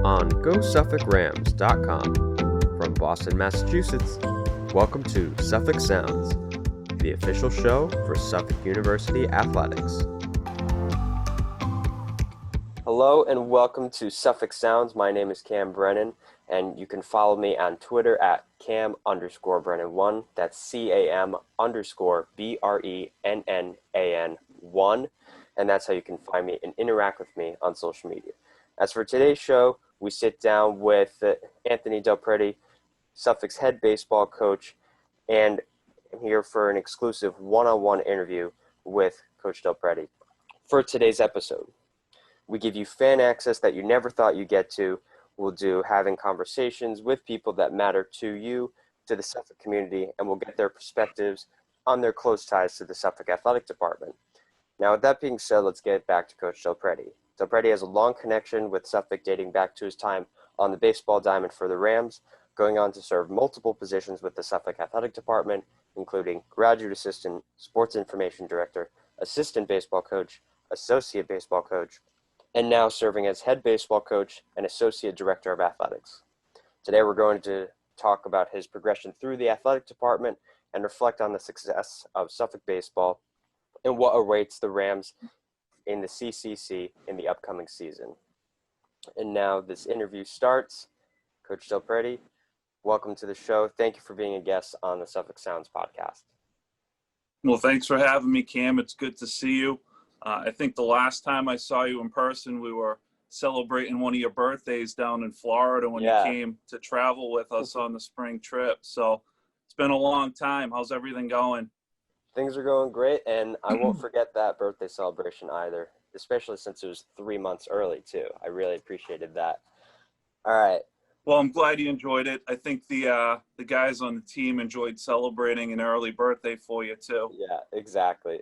on GoSuffolkRams.com. From Boston, Massachusetts, welcome to Suffolk Sounds, the official show for Suffolk University Athletics. Hello and welcome to Suffolk Sounds. My name is Cameron Brennan, and you can follow me on Twitter at Cam_Brennan1. That's CAM_BRENNAN1. And that's how you can find me and interact with me on social media. As for today's show, we sit down with Anthony Del Prete, Suffolk's head baseball coach, and I'm here for an exclusive one-on-one interview with Coach Del Prete. For today's episode, we give you fan access that you never thought you'd get to. We'll do having conversations with people that matter to you, to the Suffolk community, and we'll get their perspectives on their close ties to the Suffolk Athletic Department. Now, with that being said, let's get back to Coach Del Prete. Del Prete has a long connection with Suffolk dating back to his time on the baseball diamond for the Rams, going on to serve multiple positions with the Suffolk Athletic Department, including graduate assistant, sports information director, assistant baseball coach, associate baseball coach, and now serving as head baseball coach and associate director of athletics. Today we're going to talk about his progression through the athletic department and reflect on the success of Suffolk baseball and what awaits the Rams in the CCC in the upcoming season. And now this interview starts. Coach Del Prete, welcome to the show. Thank you for being a guest on the Suffolk Sounds podcast. Well, thanks for having me, Cam. It's good to see you. I think the last time I saw you in person, we were celebrating one of your birthdays down in Florida when you came to travel with us on the spring trip. So it's been a long time. How's everything going? Things are going great, and I won't forget that birthday celebration either, especially since it was 3 months early, too. I really appreciated that. All right. Well, I'm glad you enjoyed it. I think the guys on the team enjoyed celebrating an early birthday for you, too. Yeah, exactly.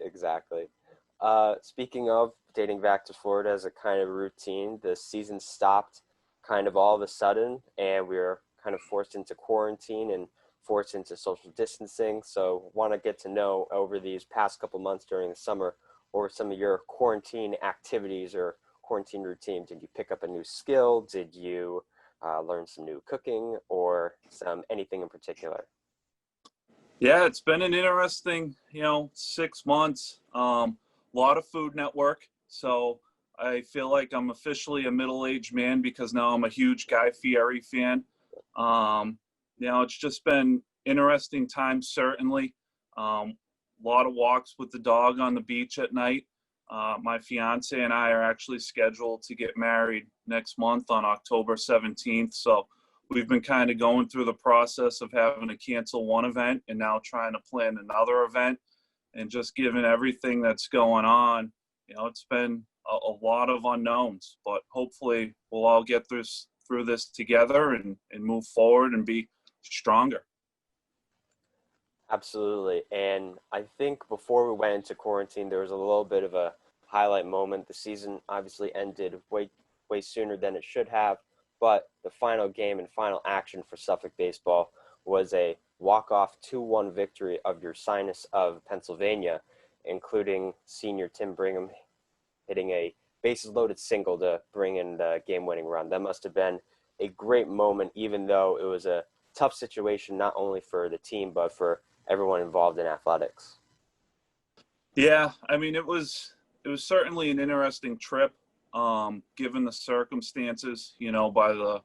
Speaking of dating back to Florida as a kind of routine, the season stopped kind of all of a sudden, and we were kind of forced into quarantine and forced into social distancing. So want to get to know over these past couple months during the summer, what were some of your quarantine activities or quarantine routine? Did you pick up a new skill? Did you learn some new cooking or anything in particular? Yeah, it's been an interesting, 6 months. A lot of Food Network. So I feel like I'm officially a middle-aged man because now I'm a huge Guy Fieri fan. It's just been interesting times, certainly. A lot of walks with the dog on the beach at night. My fiance and I are actually scheduled to get married next month on October 17th. So we've been kind of going through the process of having to cancel one event and now trying to plan another event. And just given everything that's going on, it's been a lot of unknowns. But hopefully we'll all get through this together and move forward and be stronger. Absolutely. And I think before we went into quarantine, there was a little bit of a highlight moment. The season obviously ended way sooner than it should have, but the final game and final action for Suffolk baseball was a walk-off 2-1 victory of your Sinus of Pennsylvania, including senior Tim Brigham hitting a bases-loaded single to bring in the game-winning run. That must have been a great moment, even though it was a tough situation not only for the team but for everyone involved in athletics. Yeah, I mean, it was certainly an interesting trip, given the circumstances. By the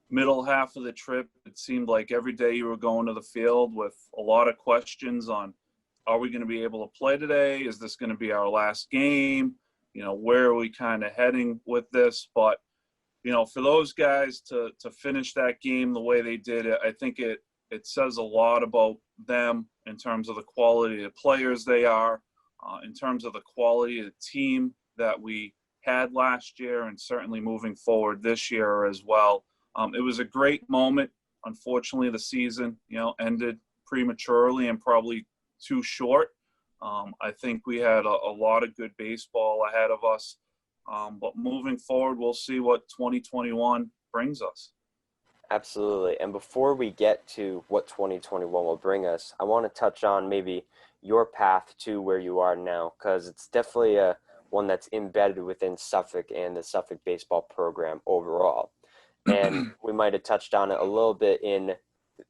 middle half of the trip, it seemed like every day you were going to the field with a lot of questions on, are we going to be able to play today? Is this going to be our last game? Where are we kind of heading with this? But for those guys to finish that game the way they did it, I think it says a lot about them in terms of the quality of the players they are, in terms of the quality of the team that we had last year, and certainly moving forward this year as well. It was a great moment. Unfortunately, the season, ended prematurely and probably too short. I think we had a lot of good baseball ahead of us. But moving forward, we'll see what 2021 brings us. Absolutely. And before we get to what 2021 will bring us, I want to touch on maybe your path to where you are now, because it's definitely one that's embedded within Suffolk and the Suffolk baseball program overall. and we might have touched on it a little bit in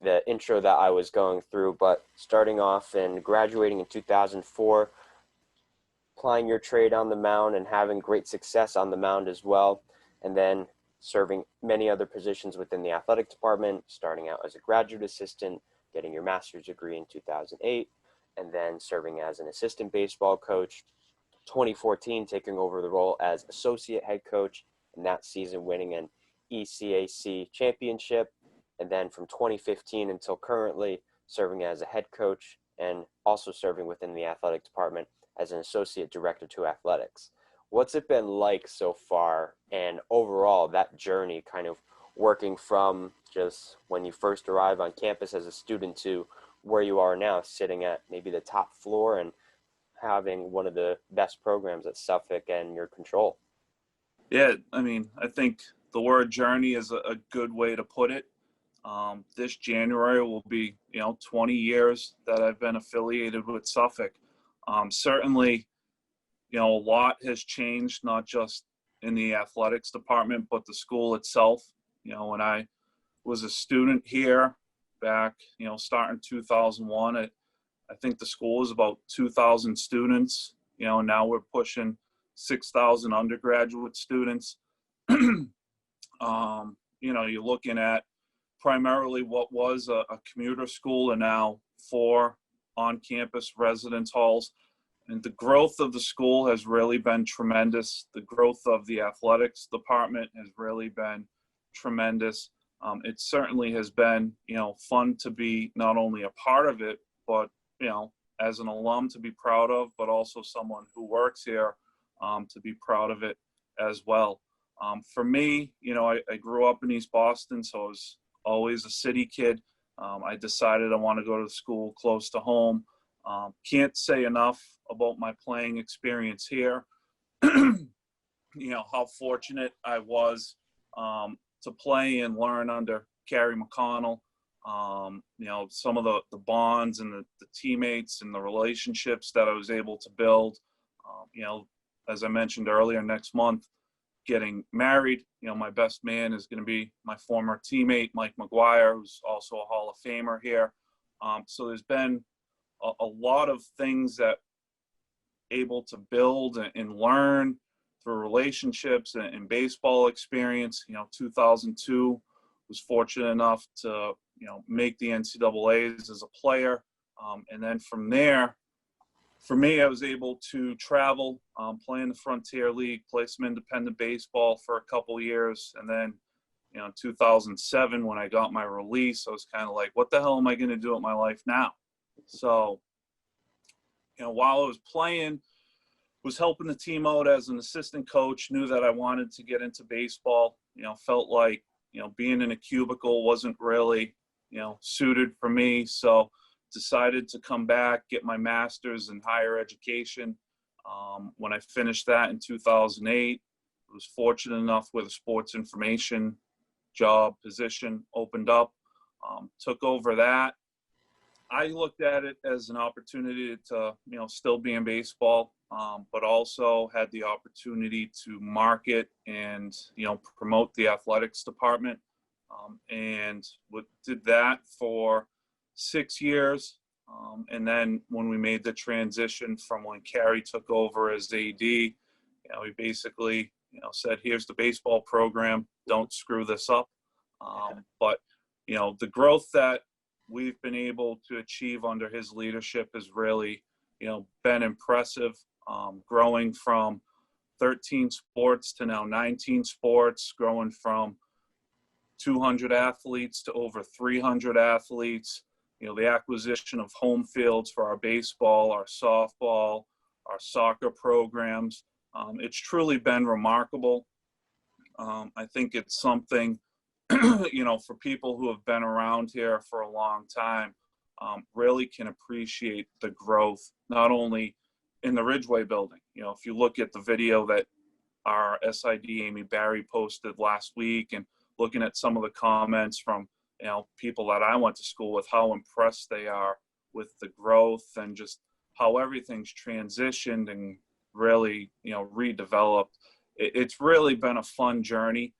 the intro that I was going through, but starting off and graduating in 2004, applying your trade on the mound and having great success on the mound as well, and then serving many other positions within the athletic department, starting out as a graduate assistant, getting your master's degree in 2008, and then serving as an assistant baseball coach. 2014, taking over the role as associate head coach, and that season winning an ECAC championship. And then from 2015 until currently, serving as a head coach and also serving within the athletic department as an associate director to athletics. What's it been like so far, and overall that journey kind of working from just when you first arrive on campus as a student to where you are now, sitting at maybe the top floor and having one of the best programs at Suffolk and your control? Yeah, I mean, I think the word journey is a good way to put it. This January will be, 20 years that I've been affiliated with Suffolk. Certainly, a lot has changed, not just in the athletics department, but the school itself. When I was a student here back, starting 2001, I think the school was about 2,000 students. Now we're pushing 6,000 undergraduate students. You're looking at primarily what was a commuter school and now 4 on-campus residence halls. And the growth of the school has really been tremendous. The growth of the athletics department has really been tremendous. It certainly has been, fun to be not only a part of it, but, as an alum to be proud of, but also someone who works here to be proud of it as well. For me, I grew up in East Boston, so I was always a city kid. I decided I want to go to school close to home. Can't say enough about my playing experience here. How fortunate I was to play and learn under Carrie McConnell. Some of the bonds and the teammates and the relationships that I was able to build. As I mentioned earlier, next month, getting married. My best man is going to be my former teammate, Mike McGuire, who's also a Hall of Famer here. So there's been a lot of things that able to build and learn through relationships and baseball experience. 2002 was fortunate enough to, make the NCAAs as a player. And then from there, for me, I was able to travel, play in the Frontier League, play some independent baseball for a couple of years. And then, in 2007, when I got my release, I was kind of like, what the hell am I going to do with my life now? So, while I was playing, was helping the team out as an assistant coach, knew that I wanted to get into baseball, felt like, being in a cubicle wasn't really, suited for me. So decided to come back, get my master's in higher education. When I finished that in 2008, I was fortunate enough with a sports information job position opened up, took over that. I looked at it as an opportunity to, still be in baseball, but also had the opportunity to market and, promote the athletics department. And did that for 6 years. And then when we made the transition from when Carrie took over as AD, we basically, said, here's the baseball program, don't screw this up. But, the growth that we've been able to achieve under his leadership has really, been impressive. Growing from 13 sports to now 19 sports, growing from 200 athletes to over 300 athletes, the acquisition of home fields for our baseball, our softball, our soccer programs. It's truly been remarkable. I think it's something, for people who have been around here for a long time, really can appreciate the growth, not only in the Ridgeway building. If you look at the video that our SID Amy Barry posted last week and looking at some of the comments from, people that I went to school with, how impressed they are with the growth and just how everything's transitioned and really, redeveloped. It's really been a fun journey.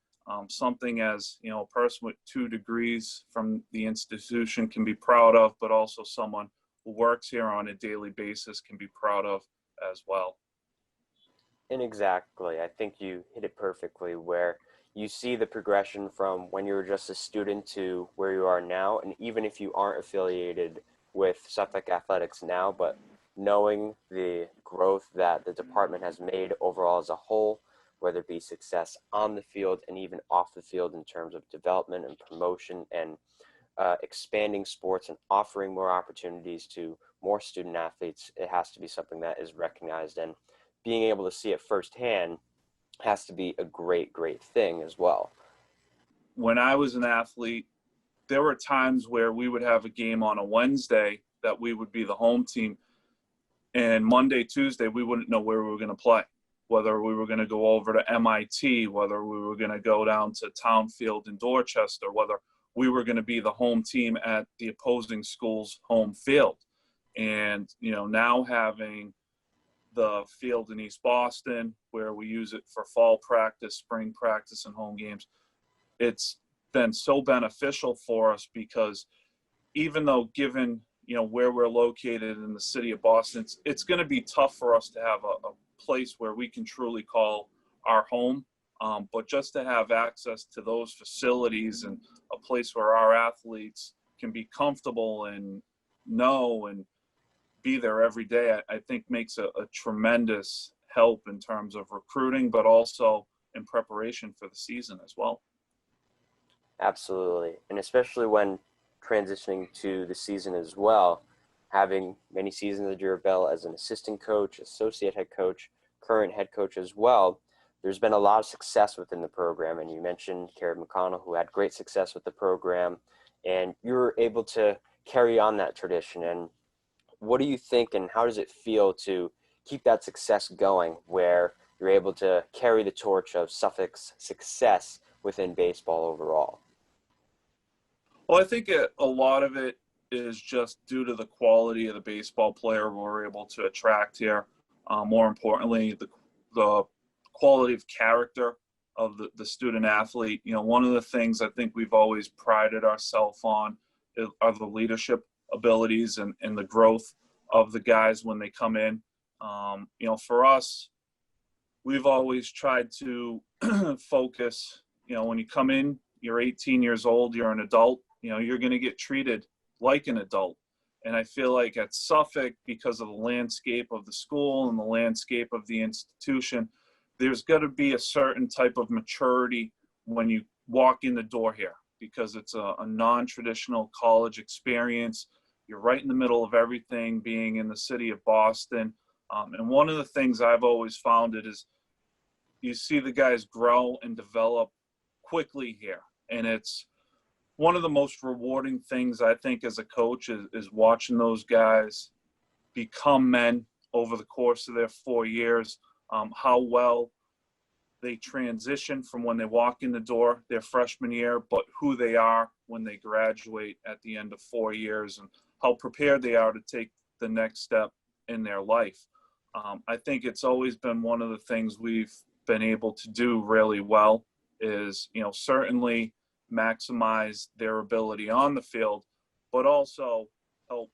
something as, a person with 2 degrees from the institution can be proud of, but also someone who works here on a daily basis can be proud of as well. And exactly, I think you hit it perfectly where you see the progression from when you were just a student to where you are now. And even if you aren't affiliated with Suffolk Athletics now, but knowing the growth that the department has made overall as a whole, whether it be success on the field and even off the field in terms of development and promotion and expanding sports and offering more opportunities to more student athletes, it has to be something that is recognized. And being able to see it firsthand has to be a great, great thing as well. When I was an athlete, there were times where we would have a game on a Wednesday that we would be the home team, and Monday, Tuesday, we wouldn't know where we were going to play, whether we were going to go over to MIT, whether we were going to go down to Townfield in Dorchester, whether we were going to be the home team at the opposing school's home field. And, now having the field in East Boston where we use it for fall practice, spring practice, and home games, it's been so beneficial for us because even though given, where we're located in the city of Boston, it's going to be tough for us to have a place where we can truly call our home. But just to have access to those facilities and a place where our athletes can be comfortable and know and be there every day, I think makes a tremendous help in terms of recruiting, but also in preparation for the season as well. Absolutely. And especially when transitioning to the season as well, having many seasons under your belt as an assistant coach, associate head coach, current head coach as well, there's been a lot of success within the program. And you mentioned Karen McConnell, who had great success with the program, and you were able to carry on that tradition. And what do you think and how does it feel to keep that success going where you're able to carry the torch of Suffolk's success within baseball overall? Well, I think a lot of it is just due to the quality of the baseball player we're able to attract here. More importantly, the quality of character of the student athlete. One of the things I think we've always prided ourselves on are the leadership abilities and the growth of the guys when they come in. For us, we've always tried to focus, when you come in, you're 18 years old, you're an adult, you're going to get treated like an adult. And I feel like at Suffolk, because of the landscape of the school and the landscape of the institution, there's got to be a certain type of maturity when you walk in the door here, because it's a non-traditional college experience. You're right in the middle of everything, being in the city of Boston. And one of the things I've always found is you see the guys grow and develop quickly here. And it's one of the most rewarding things I think as a coach is watching those guys become men over the course of their 4 years, how well they transition from when they walk in the door their freshman year, but who they are when they graduate at the end of 4 years and how prepared they are to take the next step in their life. I think it's always been one of the things we've been able to do really well is, certainly maximize their ability on the field, but also help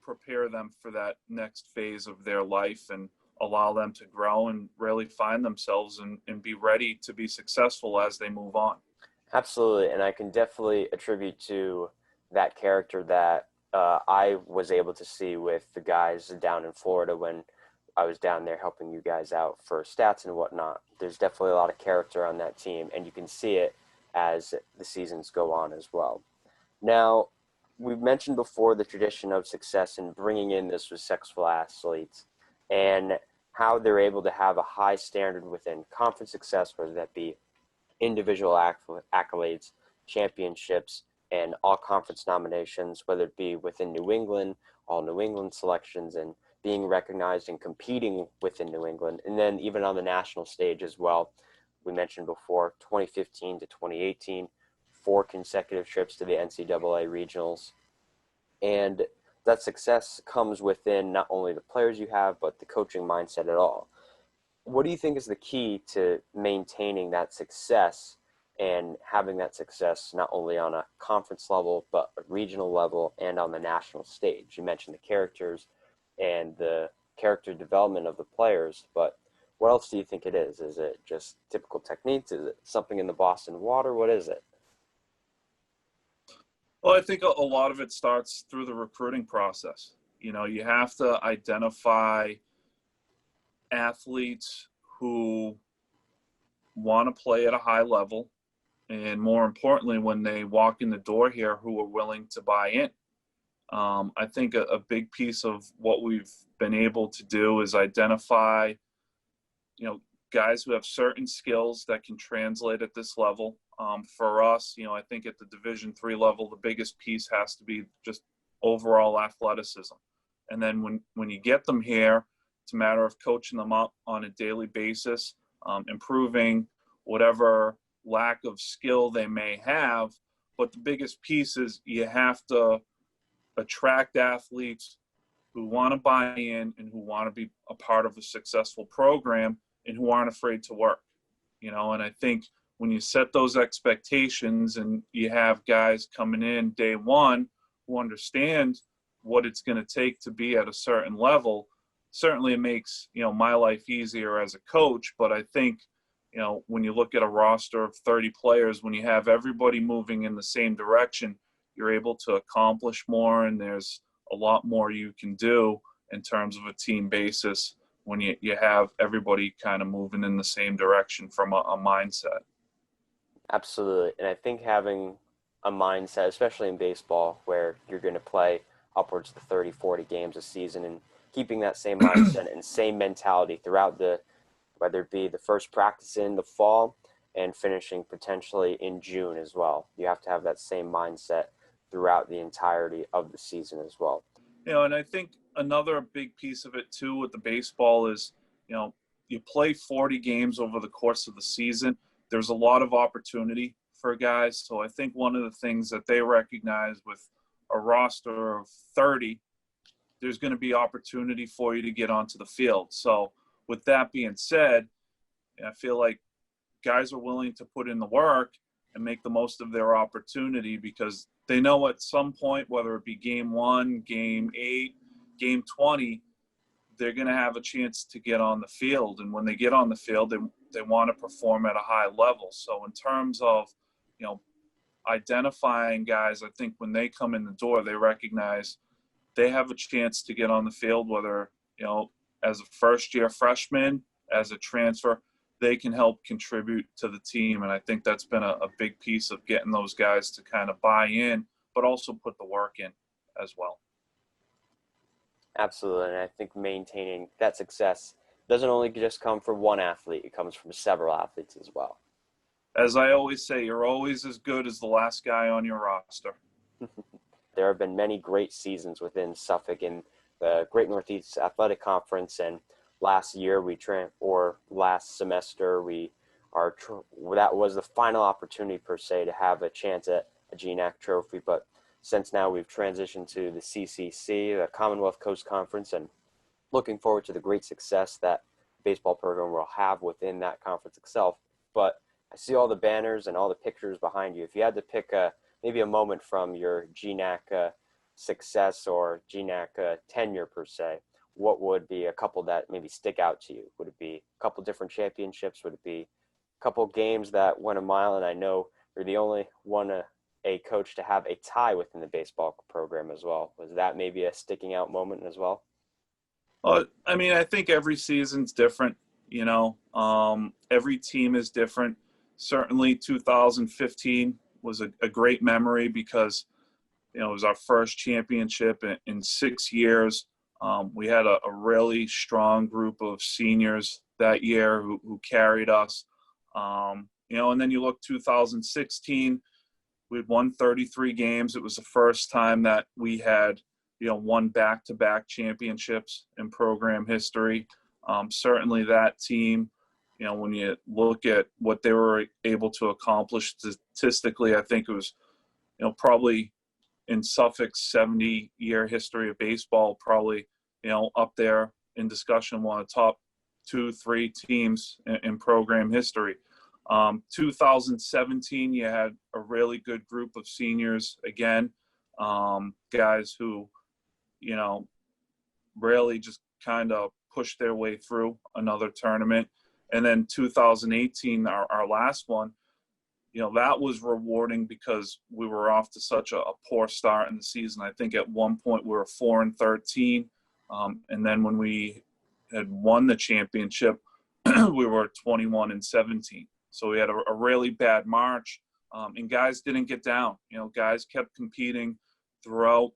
prepare them for that next phase of their life and allow them to grow and really find themselves and be ready to be successful as they move on. Absolutely. And I can definitely attribute to that character that I was able to see with the guys down in Florida when I was down there helping you guys out for stats and whatnot. There's definitely a lot of character on that team, and you can see it as the seasons go on as well. Now, we've mentioned before the tradition of success in bringing in the successful athletes and how they're able to have a high standard within conference success, whether that be individual accolades, championships, and all conference nominations, whether it be within New England, all New England selections, and being recognized and competing within New England, and then even on the national stage as well. We mentioned before, 2015 to 2018, 4 consecutive trips to the NCAA regionals. And that success comes within not only the players you have, but the coaching mindset at all. What do you think is the key to maintaining that success and having that success not only on a conference level, but a regional level and on the national stage. You mentioned the characters and the character development of the players, but what else do you think it is? Is it just typical techniques? Is it something in the Boston water? What is it? Well, I think a lot of it starts through the recruiting process. You have to identify athletes who want to play at a high level, and more importantly, when they walk in the door here, who are willing to buy in. I think a big piece of what we've been able to do is identify, guys who have certain skills that can translate at this level. For us, I think at the Division III level, the biggest piece has to be just overall athleticism. And then when you get them here, it's a matter of coaching them up on a daily basis, improving whatever lack of skill they may have. But the biggest piece is you have to attract athletes who want to buy in and who want to be a part of a successful program and who aren't afraid to work. And I think when you set those expectations and you have guys coming in day one who understand what it's going to take to be at a certain level, certainly it makes, my life easier as a coach. But I think, when you look at a roster of 30 players, when you have everybody moving in the same direction, you're able to accomplish more, and there's a lot more you can do in terms of a team basis when you have everybody kind of moving in the same direction from a mindset. Absolutely. And I think having a mindset, especially in baseball, where you're going to play upwards to 30, 40 games a season, and keeping that same mindset and same mentality throughout whether it be the first practice in the fall and finishing potentially in June as well. You have to have that same mindset throughout the entirety of the season as well. And I think another big piece of it too with the baseball is, you play 40 games over the course of the season. There's a lot of opportunity for guys. So I think one of the things that they recognize with a roster of 30, there's going to be opportunity for you to get onto the field. So with that being said, I feel like guys are willing to put in the work and make the most of their opportunity because they know at some point, whether it be game 1, game 8, game 20, they're going to have a chance to get on the field. And when they get on the field, they want to perform at a high level. So in terms of, identifying guys, I think when they come in the door, they recognize they have a chance to get on the field, whether, as a first-year freshman, as a transfer, they can help contribute to the team. And I think that's been a big piece of getting those guys to kind of buy in, but also put the work in as well. Absolutely. And I think maintaining that success doesn't only just come from one athlete, it comes from several athletes as well. As I always say, you're always as good as the last guy on your roster. There have been many great seasons within Suffolk in the Great Northeast Athletic Conference, and last semester that was the final opportunity per se to have a chance at a GNAC trophy. But since now we've transitioned to the CCC, the Commonwealth Coast Conference, and looking forward to the great success that baseball program will have within that conference itself. But I see all the banners and all the pictures behind you. If you had to pick maybe a moment from your GNAC success or GNAC tenure per se, what would be a couple that maybe stick out to you? Would it be a couple different championships? Would it be a couple games that went a mile? And I know you're the only one, a coach, to have a tie within the baseball program as well. Was that maybe a sticking out moment as well? Well, I think every season's different. Every team is different. Certainly 2015 was a great memory because, it was our first championship in 6 years. We had a really strong group of seniors that year who carried us. And then you look 2016, we'd won 33 games. It was the first time that we had, won back-to-back championships in program history. Certainly that team, when you look at what they were able to accomplish statistically, I think it was, probably in Suffolk's 70-year history of baseball, probably, up there in discussion, one of the top 2-3 teams in program history. 2017, you had a really good group of seniors again, guys who, you know, really just kind of pushed their way through another tournament. And then 2018, our last one, you know, that was rewarding because we were off to such a poor start in the season. I think at one point we were 4-13. And then when we had won the championship, we were 21-17. So we had a really bad March, and guys didn't get down. You know, guys kept competing throughout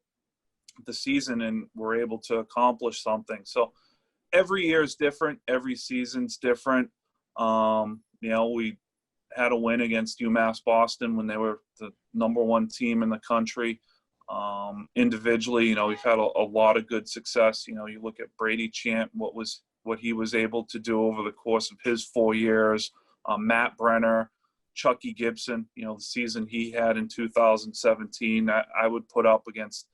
the season and were able to accomplish something. So every year is different. Every season's different. You know, we had a win against UMass Boston when they were the #1 team in the country. Individually, you know, we've had a lot of good success. You know, you look at Brady Chant, what he was able to do over the course of his 4 years. Matt Brenner, Chucky Gibson, you know, the season he had in 2017, I would put up against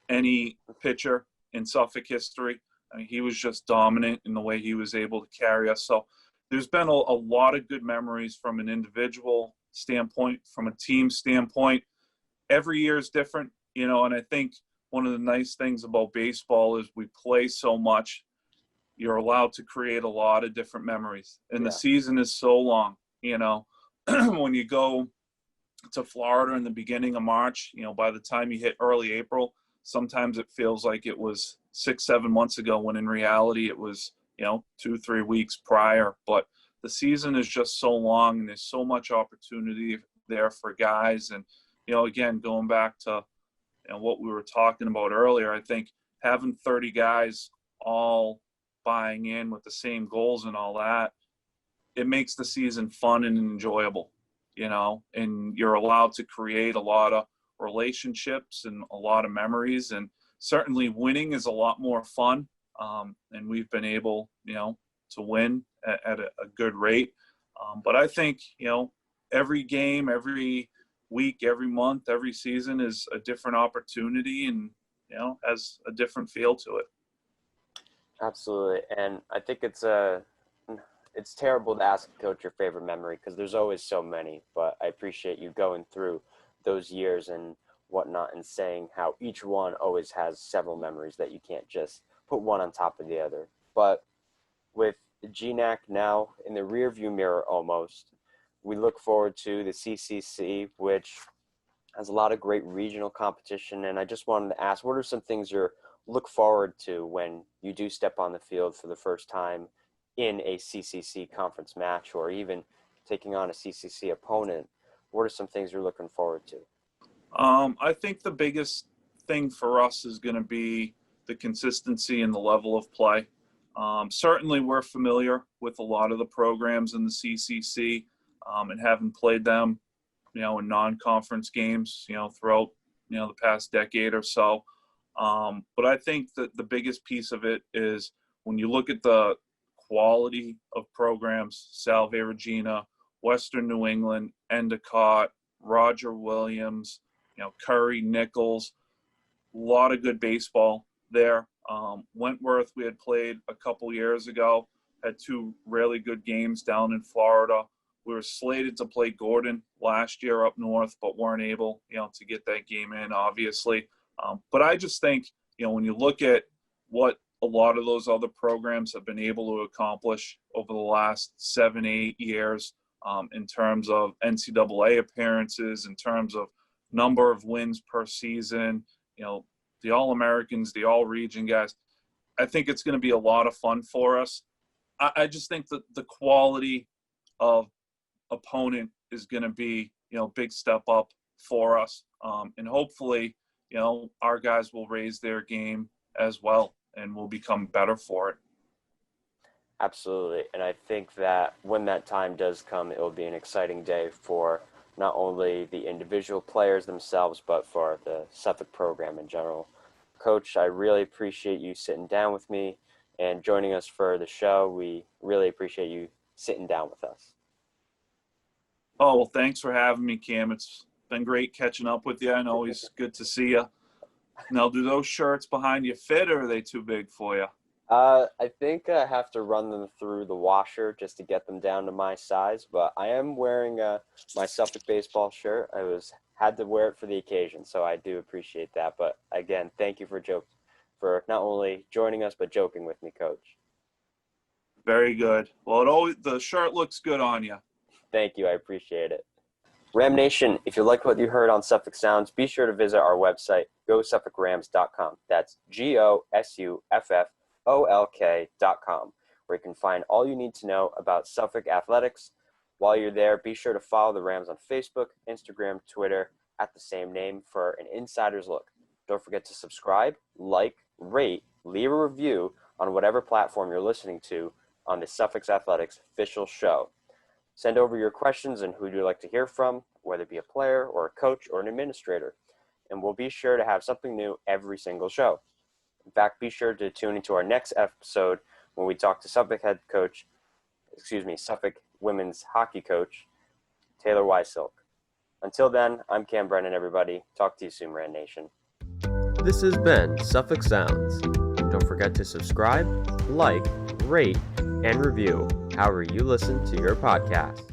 any pitcher in Suffolk history. I mean, he was just dominant in the way he was able to carry us. So there's been a lot of good memories from an individual standpoint, from a team standpoint. Every year is different, you know, and I think one of the nice things about baseball is we play so much. You're allowed to create a lot of different memories. And the season is so long, you know. When you go to Florida in the beginning of March, you know, by the time you hit early April, sometimes it feels like it was 6-7 months ago, when in reality it was, you know, 2-3 weeks prior. But the season is just so long, and there's so much opportunity there for guys. And, you know, again, going back to, you know, what we were talking about earlier, I think having 30 guys all buying in with the same goals and all that, it makes the season fun and enjoyable, you know, and you're allowed to create a lot of relationships and a lot of memories. And certainly winning is a lot more fun. And we've been able, you know, to win at a good rate. But I think, you know, every game, every week, every month, every season is a different opportunity, and, you know, has a different feel to it. Absolutely. And I think it's terrible to ask a coach your favorite memory, because there's always so many, but I appreciate you going through those years and whatnot and saying how each one always has several memories that you can't just put one on top of the other. But with GNAC now in the rearview mirror almost, we look forward to the CCC, which has a lot of great regional competition. And I just wanted to ask, what are some things you're look forward to when you do step on the field for the first time in a CCC conference match, or even taking on a CCC opponent? What are some things you're looking forward to? I think the biggest thing for us is going to be the consistency and the level of play. Certainly we're familiar with a lot of the programs in the CCC, and having played them, you know, in non-conference games, you know, throughout, you know, the past decade or so. But I think that the biggest piece of it is when you look at the quality of programs, Salve Regina, Western New England, Endicott, Roger Williams, you know, Curry, Nichols, a lot of good baseball there. Wentworth, we had played a couple years ago, had 2 really good games down in Florida. We were slated to play Gordon last year up north, but weren't able, you know, to get that game in, obviously. But I just think, you know, when you look at what a lot of those other programs have been able to accomplish over the last 7-8 years, in terms of NCAA appearances, in terms of number of wins per season, you know, the All-Americans, the All-Region guys, I think it's going to be a lot of fun for us. I just think that the quality of opponent is going to be, you know, big step up for us. And hopefully, you know, our guys will raise their game as well and will become better for it. Absolutely. And I think that when that time does come, it will be an exciting day for not only the individual players themselves, but for the Suffolk program in general. Coach, I really appreciate you sitting down with me and joining us for the show. We really appreciate you sitting down with us. Oh, well, thanks for having me, Cam. It's been great catching up with you. And always good to see you. Now, do those shirts behind you fit, or are they too big for you? I think I have to run them through the washer just to get them down to my size, but I am wearing my Suffolk baseball shirt. Had to wear it for the occasion, so I do appreciate that. But again, thank you for not only joining us but joking with me, Coach. Very good. Well, the shirt looks good on you. Thank you, I appreciate it. Ram Nation, if you like what you heard on Suffolk Sounds, be sure to visit our website, GoSuffolkRams.com. That's GoSuffolk.com, where you can find all you need to know about Suffolk athletics. While you're there, be sure to follow the Rams on Facebook, Instagram, Twitter at the same name for an insider's look. Don't forget to subscribe, like, rate, leave a review on whatever platform you're listening to on the Suffolk Athletics official show. Send over your questions and who you'd like to hear from, whether it be a player or a coach or an administrator. And we'll be sure to have something new every single show. In fact, be sure to tune into our next episode when we talk to Suffolk women's hockey coach, Taylor Weisilk. Until then, I'm Cam Brennan, everybody. Talk to you soon, Rand Nation. This has been Suffolk Sounds. Don't forget to subscribe, like, rate, and review however you listen to your podcast.